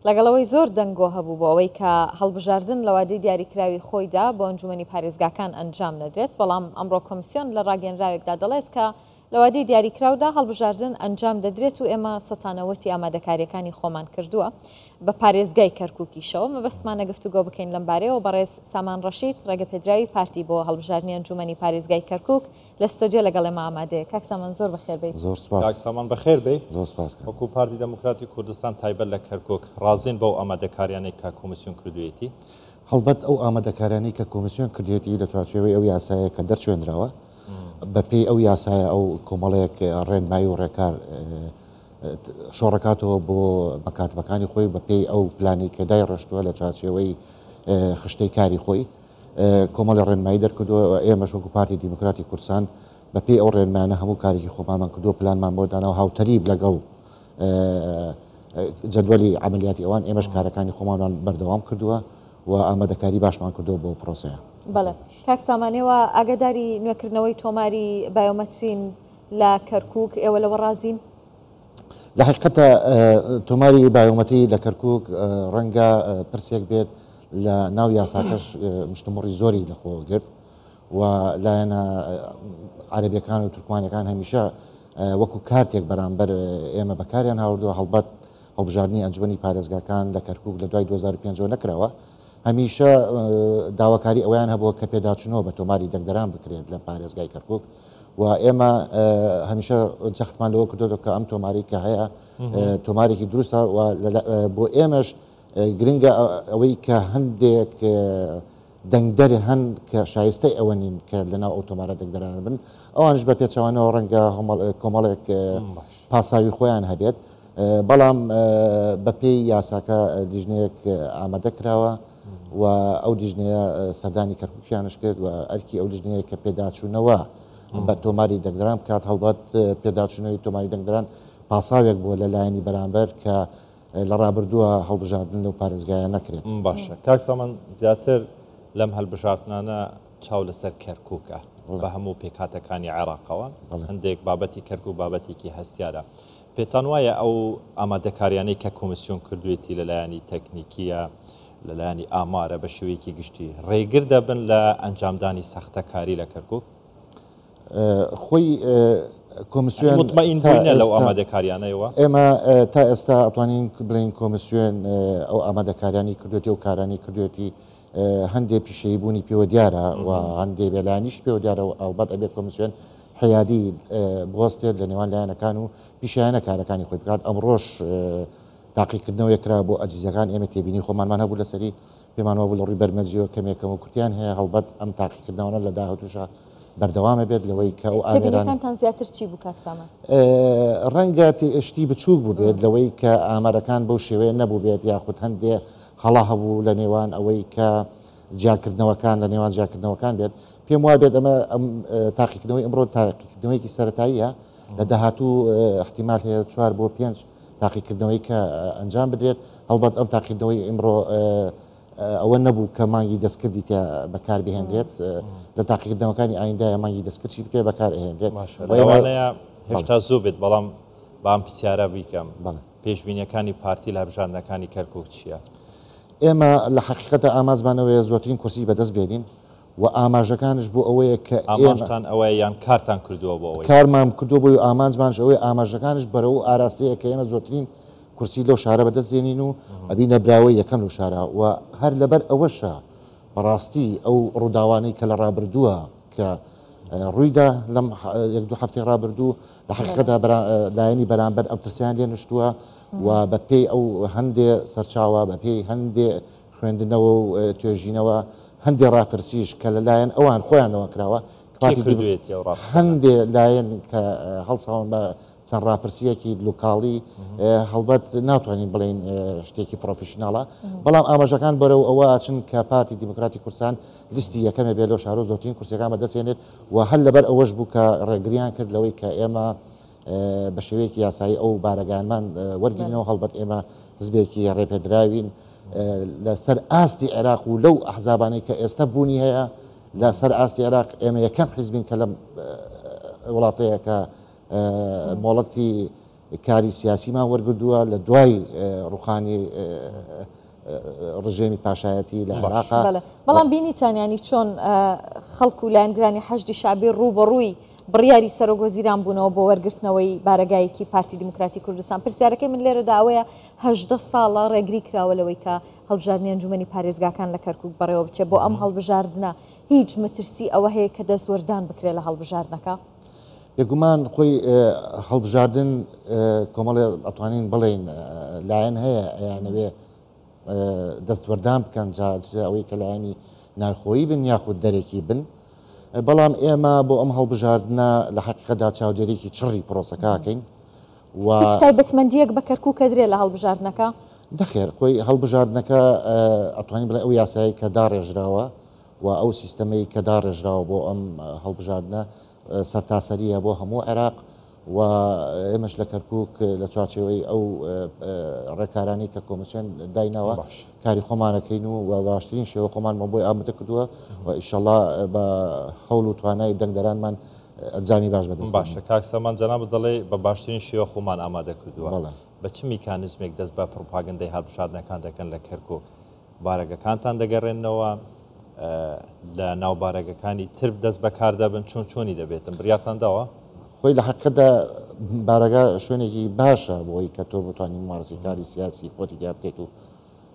لەگەڵەوەی زۆر دەنگۆ هەبوو بۆ ئەوەی کە هەڵبژاردن لە وادەی دیاریکراوی خۆیدا بۆ ئەنجومەنی پارێزگاکان ئەنجام نەدرێت، بەڵام ئەمڕۆ کۆمیسیۆن لە ڕاگەنراوێکدا دەڵێت کە لە وادەی دیاریکراودا هەڵبژاردن ئەنجام دەدرێت و ئێمە سەتانەوەتی ئامادەکاریەکانی خۆمان کردووە بە پارێزگای کەرکووکیشەوە. مەبەستمانە گفتوگۆ بکەین لەم بارەیەوە بەڕێز سامان ڕەشید ڕێگەپێدراوی پارتی بۆ هەڵبژاردننی ئەنجومەنی پارێزگای کەرکووک لە ستۆدیۆ لەگەڵ ئێمە ئامادەیە. کاک سامان زۆر بەخێر بیت. زۆر سپاس. کاک سامان بەخێر بیت. زۆر سپاس. وەکو پارتی دموکراتی کوردستان تایبەت لە کەرکووک ڕازین بەو ئامادەکاریانەی کە کۆمیسیۆن کردوێتی. هەڵبەت ئەو ئامادەکارانەی کە کۆمیسیۆن کردوێتی لە چوارچێوەی ئەو یاسایە کە دەرچێنراوە بەپێی ئەو یاسایە ئەو کۆمەڵەیەک ڕێنمایی و ڕێکار شۆڕکاتەوە بۆ بەکاتبەکانی خۆی بەپێی ئەو پلانی کە دای ڕشتووە لە چارچێوەی خشتەی کاری خۆی کۆمەڵی ڕێنمایی دەرکردووە. ئێمە وەکو پارتی دیموکراتی کوردستان بەپێی ئەو ڕێنمانە هەموو کارێکی خۆمانمان کردووە، پلانمان بۆ داناوە هاوتەریب لەگەڵ جەدوەلی عملیاتی ئەوان ئێمەش کارەکانی خۆمانمان بەردەوام کردووە و ئامادەکاری باشمان کردووە بۆ پرۆسەیە. بەڵێ کاک سامانەوە ئاگاداری نوێکردنەوەی تۆماری بایۆمەترین لە کەرکووک ئێوە لەوە ڕازین؟ لە حقیقەتە تۆماری بایۆمەتری لە کەرکووک ڕەنگە پرسێک بێت لە ناو یاساکەش مشتمڕی زۆری لەخۆ گرت و لایەنە عەرەبیەکان و تورکمانیەکان هەمیشە وەکو کارتێک بەرامبەر ئێمە بەکاریان هاوردووە. هەڵبەت هەڵبژاردننی ئەنجومەنی پارێزگاکان لە کەرکووک لە دوای 2005 نەکراوە. هەمیشە داواکاری ئەویان هەبووە کە پێداچنەوە بە تۆماری دەنگدەران بکرێت لە پارێزگای کەرکووک و ئێمە هەمیشە جەختمان لەوە کردوەوە کە ئەم تۆماری کە هەیە تۆمارێکی دروستە و بۆ ئێمەش گرنگە ئەوەی کە هەندێک دەنگدەر هەن کە شایستەی ئەوە نین کە لەناو ئەو تۆمارە دەنگدەران بن، ئەوانش بە پێچەوانەوە ڕەنگە کۆمەڵێک پاساوی خۆیان هەبێت. بەڵام بەپێی یاساکە دیژنەیەک ئامادە کراوە و ئەو دیژنەیە سەردانی کەرکووکیانش کرد و ئەرکی ئەو دیژنەیە کە پێداچوونەوە بە تۆماری دەنگدەران بکات. هەڵبەت پێداچوونەوەی تۆماری دەنگدەران پاساوێک بووە لەلایەنی بەرامبەر کە لە ڕابردووە هەڵبژاردن لەو پارێزگایە نەکرێت. باشە کاک سامان زیاتر لەم هەڵبژاردنانە چاو لەسەر کەرکووکە بە هەموو پێکهاتەکانی عێراقەوە هەندێک بابەتی کەرکووک بابەتێکی هەستیارە. پێتان وایە ئەو ئامادەکاریانەی کە کۆمیسیۆن کردوێتی لەلایەنی تەکنیکیە لەلایەنی ئامارە بە شێوەیەکی گشتی ڕێگر دەبن لە ئەنجامدانی سەختەکاری لە کەرکووک؟ خۆی کۆمیسیۆن مطمئین بووینە لەو ئامادەکاریانەوە؟ ئێمە تا ئێستا ئەتوانین بڵین کۆمیسیۆن ئەو ئامادەکاریانی کردوێتی و کارانی کردوێتی هەندێک پیشەیی بوونی پێوە دیارە و هەندێک بێلایانیش پێوە دیارە و ئەڵبەت ئەبێت کۆمیسیۆن حیادی بوەستێت لە نێوان لایەنەکان و پیشیانە کارەکانی خۆی بکات. ئەمڕۆژ تاقیکردنەوەی کرا بۆ ئەجیزەکان ئێمە تێبینی خۆمانمان هەبوو لەسەری پێمانەوە بوو لە ڕووی بەرمەجیەوە کەمێکەم و کورتیان هەیە. هەڵبەت ئەم تاقیکردنەوە لە داهاتووشە بەردەوامە بێت لەوەی کە ئەو ئامێرەکانتان زیاتر چی بوو کاک سامان؟ ڕەنگە شتی بچووک بوو بێت لەوەی کە ئامارەکان بەو شێوەیە نەبوو بێت یاخود هەندێ هەڵا هەبوو لە نێوان ئەوەی کە جیاکردنەوەکان لە نێوان جیاکردنەوەکان بێت. پێم وایە بێت ئەمە ئەم تاقیکردنەوەی ئەمڕۆ تاقیکردنەوەیکی سەرەتاییە لە داهاتوو احتیمال هەیە 4 بۆ 5 تاقیکردنەوەی کە ئەنجام بدرێت. هەڵبەت ئەم تاقیکردنەوەی ئەمڕۆ ئەوە نەبوو کە مانگی دەستکردی بەکار بهێنرێت لە تاقیکردنەوەکانی ئایندای مانگی دەستکردی بکرێت بەکار ئەهێنرێت. لەوانەیە هێشتا زوو بێت بەڵام بام پرسیارە بیکەم پێشبینیەکانی پارتی لە هەڵبژاردنەکانی کەرکووک چییە؟ ئێمە لە حقیقەتە ئامانجمانەوەی زۆرترین کورسی بەدەست بێنین و ئاماژەکانش بۆ ئەوەیە کە ئاماژتان ئەوەیە یان کارتان کردووە بۆ ئەوەی کارمان کردووە بۆ ئامانجمانش ئەوەی ئاماژەکانش بەرەو ئاراستەیە کە ئێمە زۆرترین کورسی لەو شارە بەدەست دێنین و ئەبینە براوەی یەکەم لەو شارە و هەر لەبەر ئەوەشە بەڕاستی ئەو ڕووداوانەی کە لە ڕابردووە کە ڕوویدا لەم 1-2 هەفتەی ڕابردوو لە حقیقەتە لایەنی بەرامبەر ئەو ترسیان لێ نشتووە و بەپێی ئەو هەندێ سەرچاوە بەپێی هەندێ خوێندنەوە و توێژینەوە هەندێ ڕاپرسیش کە لەلایەن ئەوان خۆیانەوە کراوە هەندێ لایەن کە هەڵساون بە چەند ڕاپرسیەکی لوکاڵی هەڵبەت ناتوانین بڵین شتێکی پرۆفیشناڵە بەڵام ئاماژەکان بەرەو ئەوە چن کە پارتی دیموکراتی کوردستان لیستی یەکەمە بێت لەو شارۆ زۆرترین کورسیەکان بەدەستێنێت و هەر لەبەر ئەوەش بوو کە ڕێگریان کرد لەوەی کە ئێمە بە شێوەیەکی یاسایی ئەو بارەگانمان وەرگینەوە. هەڵبەت ئێمە حزبێکی ڕێپێدراوین لەسەر ئاستی عێراق و لەو ئەحزابانەی کە ئێستا بوونی هەیە لەسەر ئاستی عێراق ئێمە یەکەم حزبین کە لەم وڵاتەیە کە مۆڵەتی کاری سیاسیمان وەرگردووە لە دوای ڕوخانی ڕژێمی پاشایەتی لە عێراقا. بەڵام بینیتانیانی چۆن خەڵک و لایەنگرانی حەشدی شعبی ڕوبەڕووی بڕیاری سەرۆکوەزیران بوونەوە بۆ وەرگرتنەوەی بارەگایەکی پارتی دیموکراتی کوردستان. پرسیارەکەی من لێرە داوەیە 18 ساڵە ڕێگری کراوە لەوەی کە هەڵبژاردننی ئەنجومەنی پارێزگاکان لە کەرکووک بەڕێوە بچێت بۆ ئەم هەڵبژاردنە هیچ مەترسی ئەوە هەیە کە دەستوەردان بکرێت لە هەڵبژاردنەکە؟ بێگومان خۆی هەڵبژاردن کۆمەڵێ ئەتوانین بڵێن لایەن هەیە یانەوێ دەستوەردان بکەن ئەوەی کە لایەنی ناخۆیی بن یاخود دەرێکی بن. بەڵام ئێمە بۆ ئەم هەڵبژاردنە لە حەقیقەتدا چاودێرێکی چڕی پرۆسەکەکەین و هیچ تایبەتمەندیەک بە کەرکووک کە درێت لە هەڵبژاردنەکە؟ دەخێر خۆی هەڵبژاردنەکە ئەتوانین بڵێ ئەو یاسایی کە داڕێژراوە و ئەو سیستەمەی کە داڕێژراوە بۆ ئەم هەڵبژاردنە سەرتاسەریە بۆ هەموو عێراق و ئێمەش لە کەرکووک لە چوارچێوەی ئەو ڕێکارانی کە کۆمسیۆن داینەوە کاری خۆمانەکەین و باشترین شێوە خۆمانمە بۆی ئامادە کردووە و ئیشەڵڵا بە هەوڵ و توانای دەنگدەرانمان ئەنجامی باش بەدەست. باشە کاک سەمان جەناب دەڵێ بە باشترین شێوە خۆمان ئامادە کردووە. بە چ میکانیزمێک دەست بە پروپاگەندەی هەڵبژاردنەکان دەکەن لە کەرکووک؟ بارەگەکانتان دەگەڕێنەوە لە ناو بارەگەکانی تر دەست بەکار دەبن چۆنی دەبێتن بڕیاتان داوە؟ خۆی لە حەقەدا بارەگا شوێنێکی باشە بۆی کە تۆ بتوانین مارسی کاری سیاسی خۆتی دا بکەیت و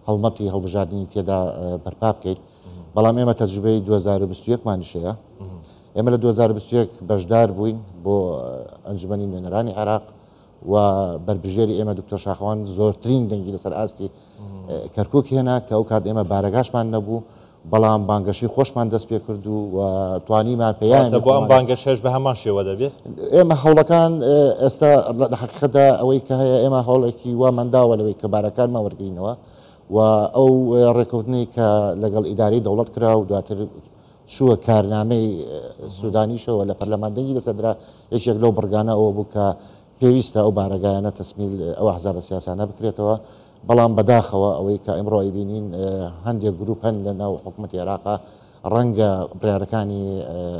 هەڵمەتی هەڵبژاردننی تێدا بەرپا بکەیت. بەڵام ئێمە تەجروبەی 2021مانشەیە. ئێمە لە 2021 بەشدار بووین بۆ ئەنجومەنی نوێنەرانی عێراق و بەربژێری ئێمە دکتۆر شاخەوان زۆرترین دەنگی لەسەر ئاستی کەرکووک هێنا کە ئەو کات ئێمە بارەگاشمان نەبوو بەڵام بانگەشی خۆشمان دەست پێ کرد و توانیمان پێیان بۆ ئەم بانگەشەش بە هەمان شێوە دەبێت. ئێمە هەوڵەکان ئێستا لە حەقیقەتدا ئەوەی کە هەیە ئێمە هەوڵێکی وامەنداوە لەوەی کە بارەکانمان وەرگینەوە و ئەو ڕێکەوتنی کە لەگەڵ ئیداری دەوڵەت کرا و دواتر چووە کارنامەی سوودانیشەوە لە پەرلەماندەنگی لەسەدرا یەکێک لەو بڕگانە ئەوە بوو کە پێویستە ئەو بارەگایانە تەسمیل ئەو ئەحزابە سیاسانە بکرێتەوە. بەڵام بەداخەوە ئەوەی کە ئەمڕۆ بینین هەندێک گروپ هەن لە ناو حکوومەتی عێراقا ڕەنگە بڕیارەکانی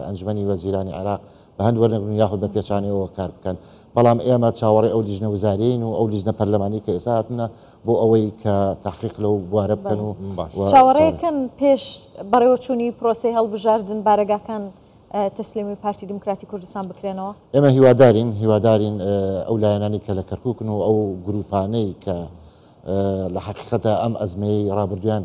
ئەنجومەنی وەزیرانی عێراق بە هەند وەرنەگرن یاخود بە پێچانەوە کار بکەن. بەڵام ئێمە چاوەڕێ ئەو لیژنە وزارین و ئەو لیژنە پەرلەمانی کە ئێستا هاتوونە بۆ ئەوەی کە تحقیق لەو بوارە بکەن و چاوەڕێیەکەن پێش بەڕێوەچوونی پرۆسەی هەڵبژاردن بارەگاکان تەسلیمی پارتی دیموکراتی کوردستان بکرێنەوە. ئێمە هیوادارین ئەو لایەنانی کە لە کەرکووکن و ئەو گروپانەی کە لە حقیقەتە ئەم ئەزمەی ڕابردویان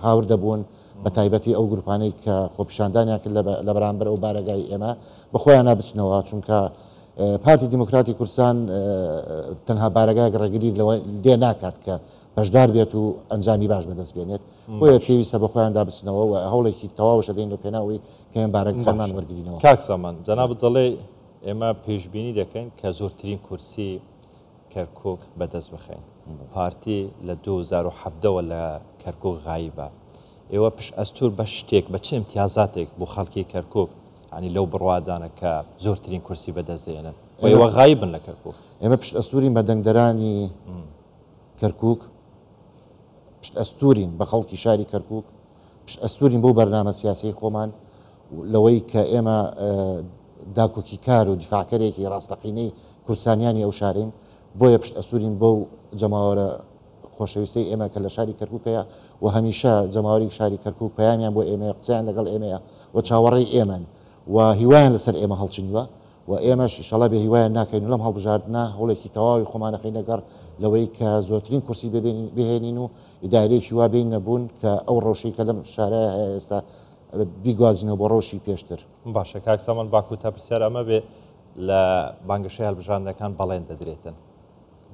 هاور دەبوون بە تایبەتی ئەو گروپانەی کە خۆپیشاندانیان کرد لە بەرامبەر ئەو بارەگای ئێمە بەخۆیان نابچنەوە چونکە پارتی دیموکراتی کوردستان تەنها بارەگای ڕێگری لێ ناکات کە بەشدار بێت و ئەنجامی باش بەدەست بێنێت بۆیە پێویستە بەخۆیان دابچنەوە و هەوڵێکی تەواوشە دەین و پێناوی کە ئێمە بارەگەکانمان وەرگرینەوە. کاک سامان جەناب دەڵێ ئێمە پێشبینی دەکەین کە زۆرترین کورسی کەرکووک بەدەست بخەین. پارتی لە 2017ەوە لە کەرکووک غایبە. ئێوە پشت ئەستور بە شتێک بە چه امتیازاتێک بۆ خەڵکی کەرکووک ینی لەو بڕوادانە کە زۆرترین کورسی بەدەستێنن ئێوە غایبن لە کەرکووک. ئێمە پشت ئەستورین بە دەنگدەرانی کەرکووک، پشت ئەستورین بە خەڵکی شاری کەرکووک، پشت ئەستورین بۆ بەرنامە سیاسی خۆمان لەوەی کە ئێمە داکۆکی کار و دیفاعکەرێکی ڕاستەقینەی کورسانیانی ئەو شارین. بۆیە پشت ئەسوورین بۆ جەماوەرە خۆشەویستی ئێمە کە لە شاری کەرکووکەیە و هەمیشە جەماوەری شاری کەرکووک پەیامیان بۆ ئێمە قسەیان لەگەڵ ئێمەیە و چاوەڕێی ئێمەن و هیوایان لەسەر ئێمە هەڵچنیوە و ئێمەش ئینشەڵا بێ هیوایان ناکەین و لەم هەڵبژاردنە هەوڵێکی تەواوی خۆمانەکەی لەگەڕ لەوەی کە زۆرترین کورسی بهێنین و ئیدارەیەکی وا بین نەبوون کە ئەو ڕۆژەی کە لەم شارەیە هەیە ئێستا بیگوازینەوە بۆ ڕۆژی پێشتر. باشە کاک سامان باکو تا پرسیار ئەمە بێ لە بانگەشەی هەڵبژاردنەکان بەڵێن دەدرێتن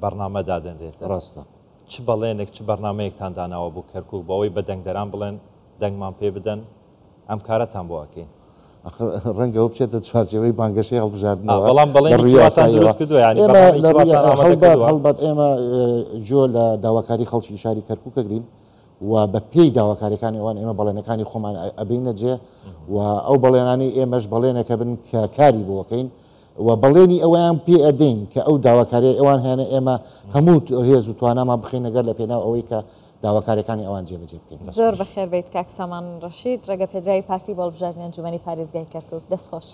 بەرنامە دادەنرێتە ڕاستە چ بەڵێنێک چ بەرنمەیەکتان داناوە بۆ کەرکووک بەوەی بە دەنگدەران بڵێن دەنگمان پێ بدەن ئەم کارەتان بۆکەین ڕەنگەوە بچێتە چوارچێوەی بانگەشەی هەڵبژاردنەوە. بەڵام هەڵبەت ئێمە جۆ لە داواکاری خەڵکی شاری کەرکووکەگرین و بە پێی داواکاریەکانی ئەوان ئێمە بەڵێنەکانی خۆمان ئەبینە جێ و ئەو بەڵێنانی ئێمەش بەڵێنەکە بن کە کاری بۆکەین و بەڵێنی ئەویان پێ ئەدەین کە ئەو داواکاری ئەوان هێنە ئێمە هەموو هێز و توانامان بخین نەگەر لە پێناو ئەوەی کە داواکاریەکانی ئەوان جێبەجێ بکەین. زۆر بەخێر بیت کاک سامان ڕەشید ڕێگە پێدراوی پارتی بەڵبژاردننی ئەنجومەنی پارێزگای کەرکووک دەستخۆش.